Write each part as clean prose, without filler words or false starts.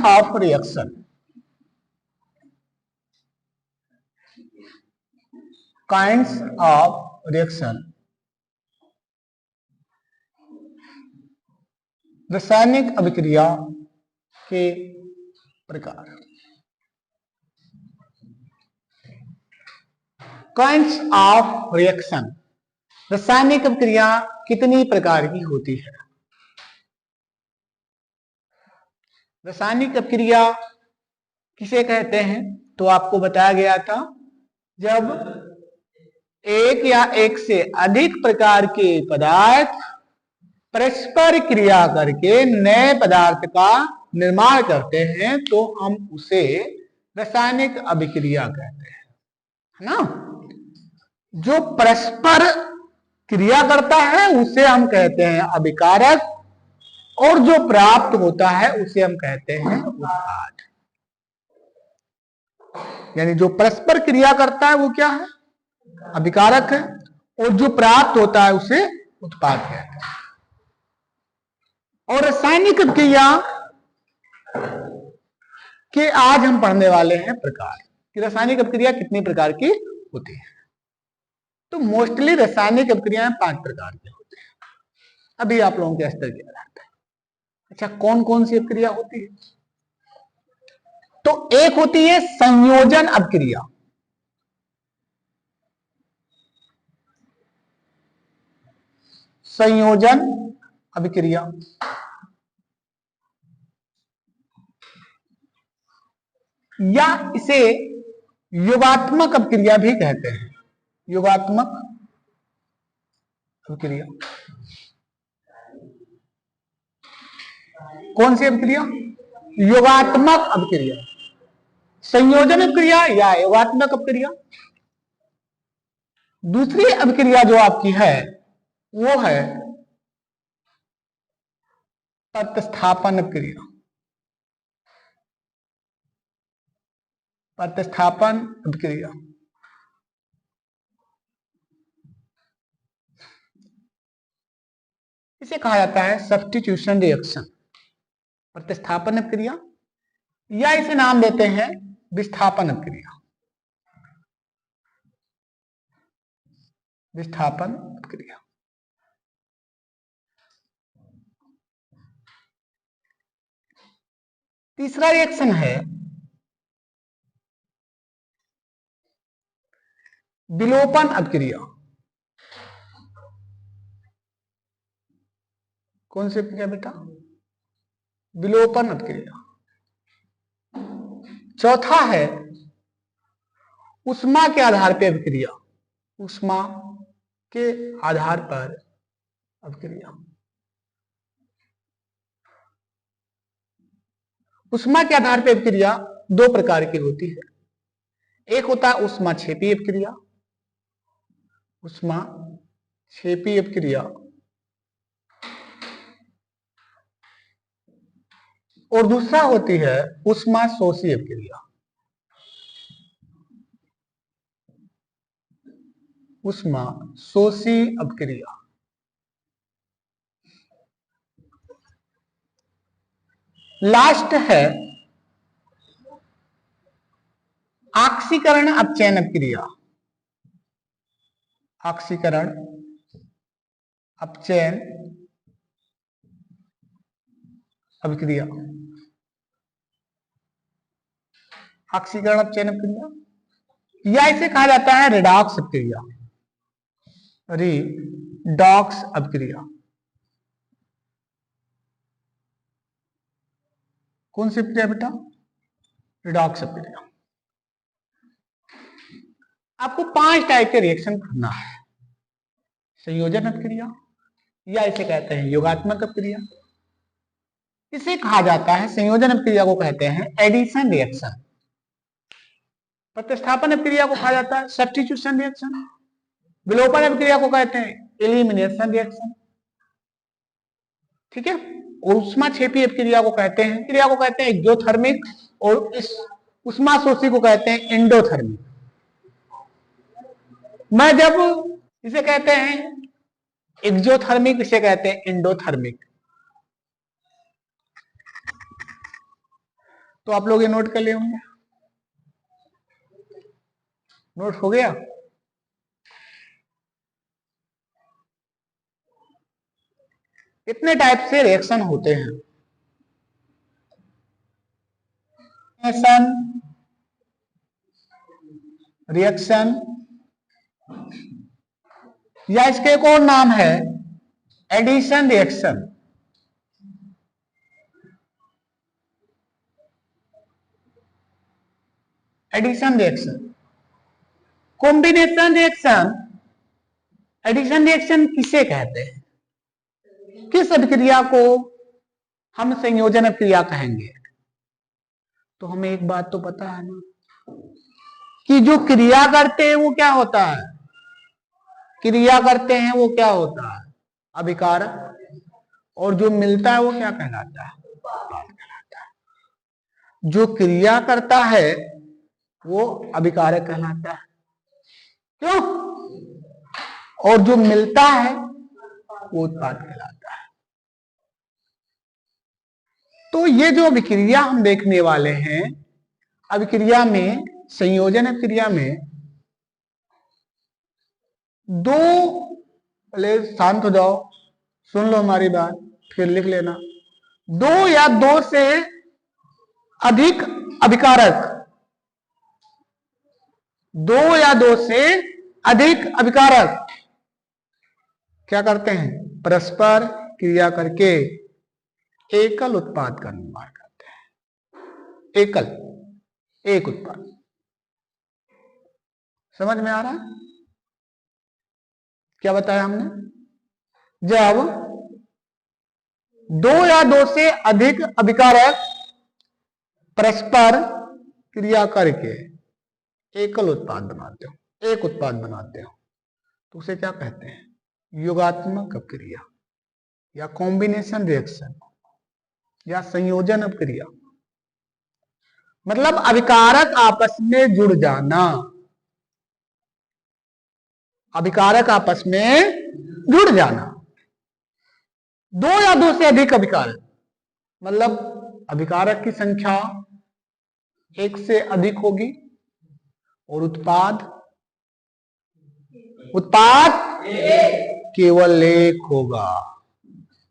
Of reaction, kinds of reaction, रासायनिक अभिक्रिया के प्रकार। काइंड्स ऑफ रिएक्शन, रासायनिक अभिक्रिया कितनी प्रकार की होती है? रासायनिक अभिक्रिया किसे कहते हैं? तो आपको बताया गया था, जब एक या एक से अधिक प्रकार के पदार्थ परस्पर क्रिया करके नए पदार्थ का निर्माण करते हैं तो हम उसे रासायनिक अभिक्रिया कहते हैं, है ना। जो परस्पर क्रिया करता है उसे हम कहते हैं अभिकारक, और जो प्राप्त होता है उसे हम कहते हैं उत्पाद। यानी जो परस्पर क्रिया करता है वो क्या है? अभिकारक है, और जो प्राप्त होता है उसे उत्पाद कहते हैं। और रासायनिक अभिक्रिया के आज हम पढ़ने वाले हैं प्रकार कि रासायनिक अभिक्रिया कितनी प्रकार की होती है। तो मोस्टली रासायनिक अभिक्रियाएं 5 प्रकार की होती है, अभी आप लोगों के स्तर के आधार पर। अच्छा, कौन कौन सी अभिक्रिया होती है? तो एक होती है संयोजन अभिक्रिया। संयोजन अभिक्रिया, या इसे योगात्मक अभिक्रिया भी कहते हैं। योगात्मक अभिक्रिया कौन सी अभिक्रिया? योगात्मक अभिक्रिया। संयोजन अभिक्रिया या योगात्मक अभिक्रिया। दूसरी अभिक्रिया जो आपकी है वो है प्रतिस्थापन अभिक्रिया। प्रतिस्थापन अभिक्रिया इसे कहा जाता है सब्स्टिट्यूशन रिएक्शन। प्रतिस्थापन अभिक्रिया, या इसे नाम देते हैं विस्थापन अभिक्रिया। विस्थापन अभिक्रिया। तीसरा रिएक्शन है विलोपन अभिक्रिया। कौन सी अभिक्रिया बेटा? विलोपन अभिक्रिया। चौथा है ऊष्मा के आधार पर अभिक्रिया। ऊष्मा के आधार पर अभिक्रिया। ऊष्मा के आधार पर अभिक्रिया 2 प्रकार की होती है। एक होता है ऊष्माक्षेपी अभिक्रिया। ऊष्माक्षेपी अभिक्रिया, और दूसरा होती है ऊष्माशोषी अभिक्रिया। ऊष्माशोषी अभिक्रिया। लास्ट है ऑक्सीकरण अपचयन अभिक्रिया। ऑक्सीकरण अपचयन अभिक्रिया। ऑक्सीकरण अपचयन अभिक्रिया, या इसे कहा जाता है रिडॉक्स अभिक्रिया। रिडॉक्स अभिक्रिया। कौन सी अभिक्रिया बेटा? रिडॉक्स अभिक्रिया। आपको 5 टाइप के रिएक्शन करना है। संयोजन अभिक्रिया, या इसे कहते हैं योगात्मक अभिक्रिया। इसे कहा जाता है, संयोजन अभिक्रिया को कहते हैं एडिशन रिएक्शन। प्रतिस्थापन अभिक्रिया को कहा जाता है सब्स्टिट्यूशन रिएक्शन। विलोपन अभिक्रिया को कहते हैं एलिमिनेशन रिएक्शन। ठीक है। ऊष्माक्षेपी अभिक्रिया को कहते हैं एक्सोथर्मिक, और इस ऊष्माशोषी को कहते हैं एंडोथर्मिक। मैं जब इसे कहते हैं एक्सोथर्मिक, इसे कहते हैं एंडोथर्मिक। तो आप लोग ये नोट कर लिए होंगे, नोट हो गया। इतने टाइप से रिएक्शन होते हैं। रिएक्शन या इसके एक और नाम है addition reaction. Addition reaction, combination reaction. Addition reaction किसे कहते हैं, किस अभिक्रिया को हम संयोजन अभिक्रिया कहेंगे? तो हमें एक बात तो पता है ना कि जो क्रिया करते हैं वो क्या होता है, क्रिया करते हैं वो क्या होता है, अभिकारक। और जो मिलता है वो क्या कहलाता है, उत्पाद कहलाता है। जो क्रिया करता है वो अभिकारक कहलाता है, क्यों? और जो मिलता है वो उत्पाद कहलाता है। तो ये जो अभिक्रिया हम देखने वाले हैं, अभिक्रिया में, संयोजन अभिक्रिया में दो, पहले शांत हो जाओ, सुन लो हमारी बात, फिर लिख लेना। दो या दो से अधिक अभिकारक, दो या दो से अधिक अभिकारक क्या करते हैं, परस्पर क्रिया करके एकल उत्पाद का निर्माण करते हैं। एकल, एक उत्पाद। समझ में आ रहा है क्या बताया हमने? जब दो या दो से अधिक अभिकारक परस्पर क्रिया करके एकल उत्पाद बनाते हो, एक उत्पाद बनाते हो, तो उसे क्या कहते हैं, योगात्मक अपक्रिया या कॉम्बिनेशन रिएक्शन या संयोजन अपक्रिया। मतलब अभिकारक आपस में जुड़ जाना, अभिकारक आपस में जुड़ जाना। दो या दो से अधिक अभिकारक, मतलब अभिकारक की संख्या एक से अधिक होगी और उत्पाद केवल एक होगा,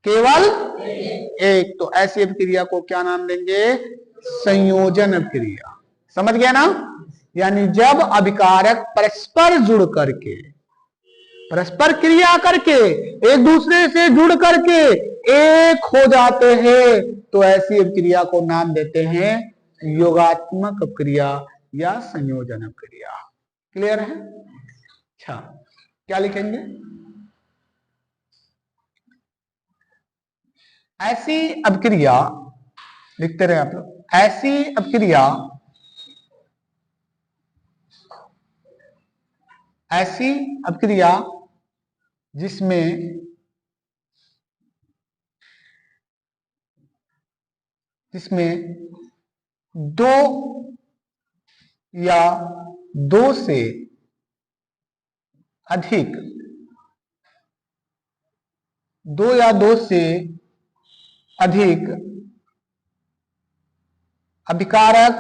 केवल एक। तो ऐसी अभिक्रिया को क्या नाम देंगे, संयोजन अभिक्रिया। समझ गया ना? यानी जब अभिकारक परस्पर जुड़ करके, परस्पर क्रिया करके, एक दूसरे से जुड़ करके एक हो जाते हैं, तो ऐसी अभिक्रिया को नाम देते हैं योगात्मक अपक्रिया या संयोजन अपक्रिया। क्लियर है? अच्छा, क्या लिखेंगे? ऐसी अपक्रिया, लिखते रहे आप लोग, ऐसी अपक्रिया, ऐसी अपक्रिया जिसमें दो या दो से अधिक, दो या दो से अधिक अभिकारक,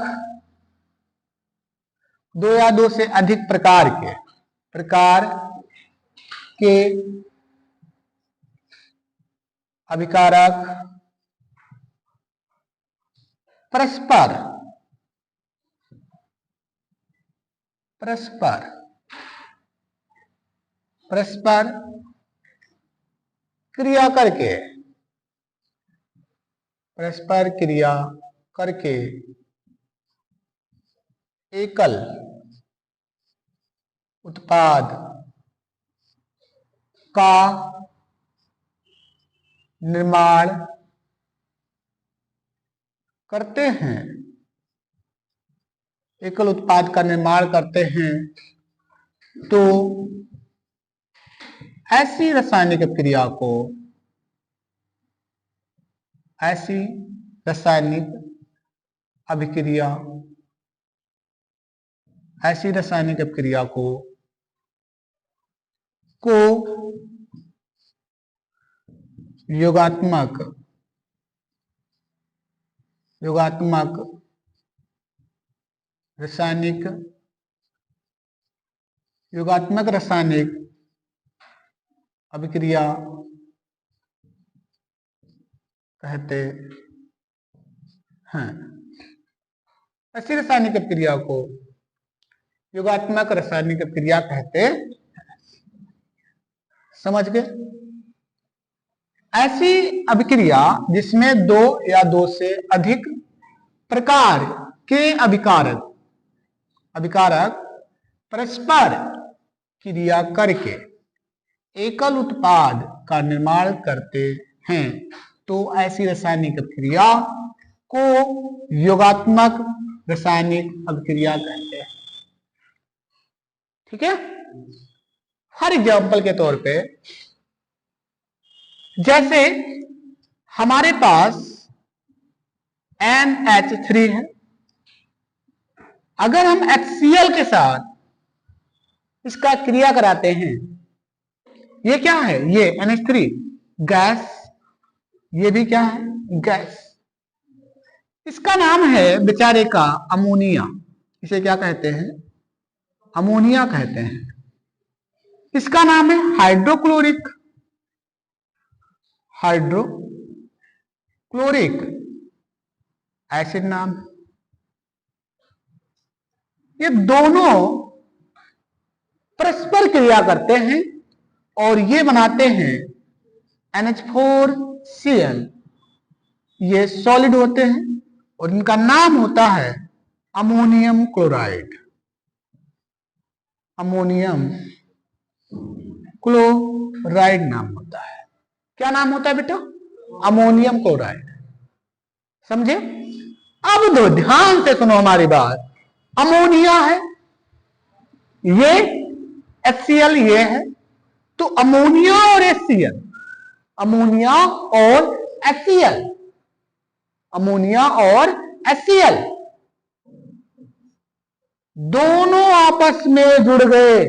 दो या दो से अधिक प्रकार के अभिकारक परस्पर क्रिया करके, परस्पर क्रिया करके एकल उत्पाद का निर्माण करते हैं, एकल उत्पाद का निर्माण करते हैं, तो ऐसी रासायनिक अभिक्रिया को, ऐसी रासायनिक अभिक्रिया, ऐसी रासायनिक अभिक्रिया को योगात्मक रासायनिक योगात्मक रासायनिक अभिक्रिया कहते हैं। ऐसी रासायनिक अभिक्रिया को योगात्मक रासायनिक अभिक्रिया कहते हैं। समझ गए? ऐसी अभिक्रिया जिसमें दो या दो से अधिक प्रकार के अभिकारक परस्पर क्रिया करके एकल उत्पाद का निर्माण करते हैं, तो ऐसी रासायनिक अभिक्रिया को योगात्मक रासायनिक अभिक्रिया कहते हैं। ठीक है? हर एग्जाम्पल के तौर पे, जैसे हमारे पास NH3 है, अगर हम HCl के साथ इसका क्रिया कराते हैं, ये क्या है? ये NH3 गैस, ये भी क्या है? गैस। इसका नाम है बेचारे का अमोनिया। इसे क्या कहते हैं? अमोनिया कहते हैं। इसका नाम है हाइड्रोक्लोरिक एसिड नाम। ये दोनों परस्पर क्रिया करते हैं और ये बनाते हैं NH4Cl। ये सॉलिड होते हैं और इनका नाम होता है अमोनियम क्लोराइड। अमोनियम क्लोराइड नाम होता है। क्या नाम होता है बेटा? Ammonium chloride. समझे? अब दो ध्यान से सुनो हमारी बात। अमोनिया है, ये HCl ये है, तो अमोनिया और HCl, अमोनिया और HCl, अमोनिया और HCl दोनों आपस में जुड़ गए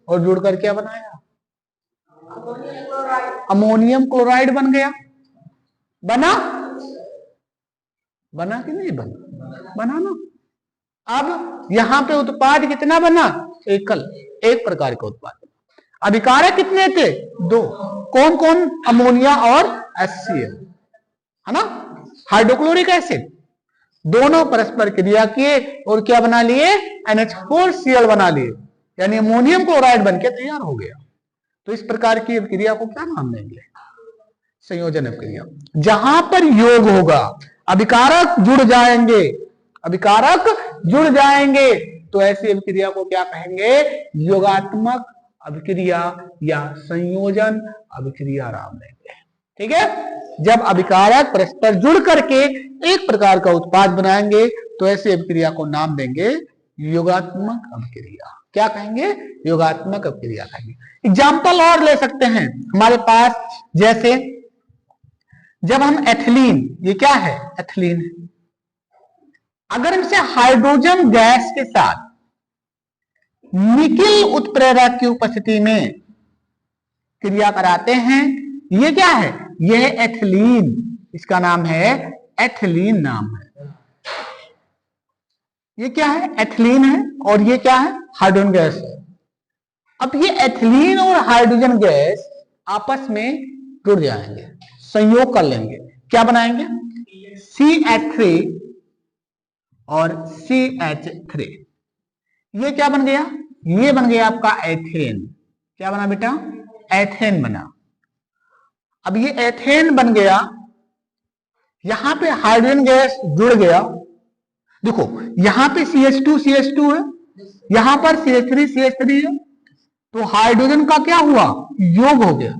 और जुड़कर क्या बनाया? अमोनियम क्लोराइड बन गया। बना कि नहीं बना? बना ना। अब यहां पे उत्पाद कितना बना? एकल, एक प्रकार का उत्पाद। अभिकारक कितने थे? दो। कौन कौन? अमोनिया और HCl, है ना? Hydrochloric acid. दोनों परस्पर क्रिया किए और क्या बना लिए? NH4Cl बना लिए, यानी अमोनियम क्लोराइड बनके तैयार हो गया। तो इस प्रकार की अभिक्रिया को क्या नाम देंगे? संयोजन अभिक्रिया। जहां पर योग होगा, अभिकारक जुड़ जाएंगे, अभिकारक जुड़ जाएंगे, तो ऐसी अभिक्रिया को क्या कहेंगे? योगात्मक अभिक्रिया या संयोजन अभिक्रिया नाम देंगे। ठीक है? जब अभिकारक परस्पर जुड़ करके एक प्रकार का उत्पाद बनाएंगे, तो ऐसी अभिक्रिया को नाम देंगे योगात्मक अभिक्रिया। क्या कहेंगे? योगात्मक अभिक्रिया कहेंगे। एग्जाम्पल और ले सकते हैं हमारे पास, जैसे जब हम एथिलीन, ये क्या है? एथिलीन है। अगर हम इसे हाइड्रोजन गैस के साथ निकिल उत्प्रेरक की उपस्थिति में क्रिया कराते हैं, ये क्या है? यह है एथिलीन। इसका नाम है एथिलीन नाम है। ये क्या है? एथिलीन है। और ये क्या है? हाइड्रोजन गैस है। अब ये एथिलीन और हाइड्रोजन गैस आपस में जुड़ जाएंगे, संयोग कर लेंगे। क्या बनाएंगे? CH3 और CH3। ये क्या बन गया? ये बन गया आपका एथेन। क्या बना बेटा? एथेन बना। अब ये एथेन बन गया, यहां पे हाइड्रोजन गैस जुड़ गया। देखो यहां पे CH2 है, यहां पर CH3 है, तो हाइड्रोजन का क्या हुआ? योग हो गया।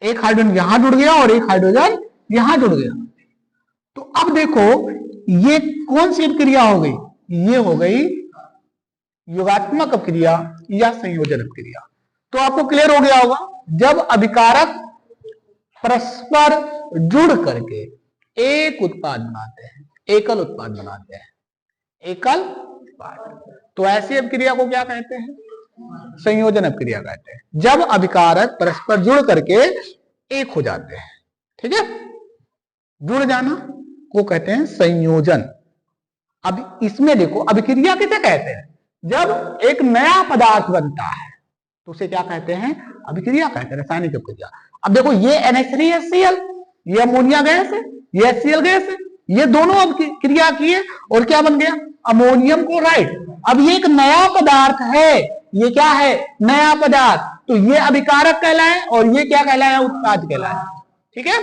एक हाइड्रोजन यहां जुड़ गया और एक हाइड्रोजन यहां जुड़ गया। तो अब देखो ये कौन सी अभिक्रिया हो गई? ये हो गई योगात्मक अभिक्रिया या संयोजन अभिक्रिया। तो आपको क्लियर हो गया होगा, जब अभिकारक परस्पर जुड़ करके एक उत्पाद बनाते हैं, एकल उत्पाद बनाते हैं, एकल उत्पाद, तो ऐसी अभिक्रिया को क्या कहते हैं? संयोजन अभिक्रिया कहते हैं। जब अभिकारक परस्पर जुड़ करके एक हो जाते हैं। ठीक है? जुड़ जाना को कहते हैं संयोजन। अब इसमें देखो अभिक्रिया किसे कहते हैं? जब एक नया पदार्थ बनता है तो उसे क्या कहते हैं? अभिक्रिया कहते हैं, रासायनिक अभिक्रिया। अब देखो ये NH3HCl, ये अमोनिया गैस है, ये HCl गैस है, ये दोनों अभिक्रिया किए और क्या बन गया? Ammonium chloride. अब ये एक नया पदार्थ है, ये क्या है? नया पदार्थ। तो ये अभिकारक कहलाए और ये क्या कहलाए? उत्पाद कहलाए। ठीक है।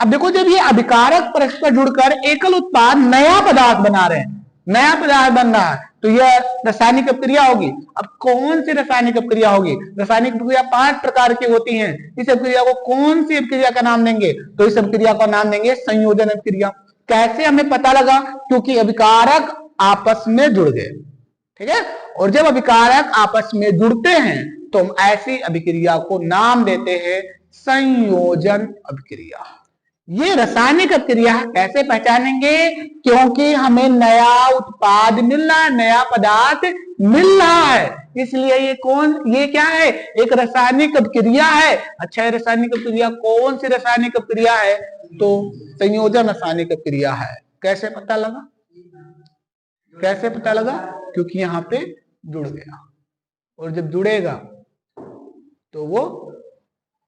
अब देखो जब ये अभिकारक परस्पर जुड़कर एकल उत्पाद नया पदार्थ बना रहे हैं, नया पदार्थ बन रहा है, तो यह रासायनिक अभिक्रिया होगी। अब कौन सी रासायनिक अभिक्रिया होगी? रासायनिक अभिक्रिया 5 प्रकार की होती हैं। इस अभिक्रिया को कौन सी अभिक्रिया का नाम देंगे? तो इस अभिक्रिया का नाम देंगे संयोजन अभिक्रिया। कैसे हमें पता लगा? क्योंकि अभिकारक आपस में जुड़ गए। ठीक है। और जब अभिकारक आपस में जुड़ते हैं तो हम ऐसी अभिक्रिया को नाम देते हैं संयोजन अभिक्रिया। ये रासायनिक अभिक्रिया कैसे पहचानेंगे? क्योंकि हमें नया उत्पाद मिल रहा है, नया पदार्थ मिल रहा है, इसलिए ये क्या है? एक रासायनिक अभिक्रिया है। अच्छा, रासायनिक अभिक्रिया कौन सी रासायनिक अभिक्रिया है? तो संयोजन रासायनिक अभिक्रिया है। कैसे पता लगा? कैसे पता लगा? क्योंकि यहां पे जुड़ गया, और जब जुड़ेगा तो वो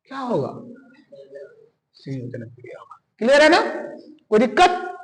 क्या होगा? संयोजन अभिक्रिया होगा। क्लियर है ना? कोई दिक्कत?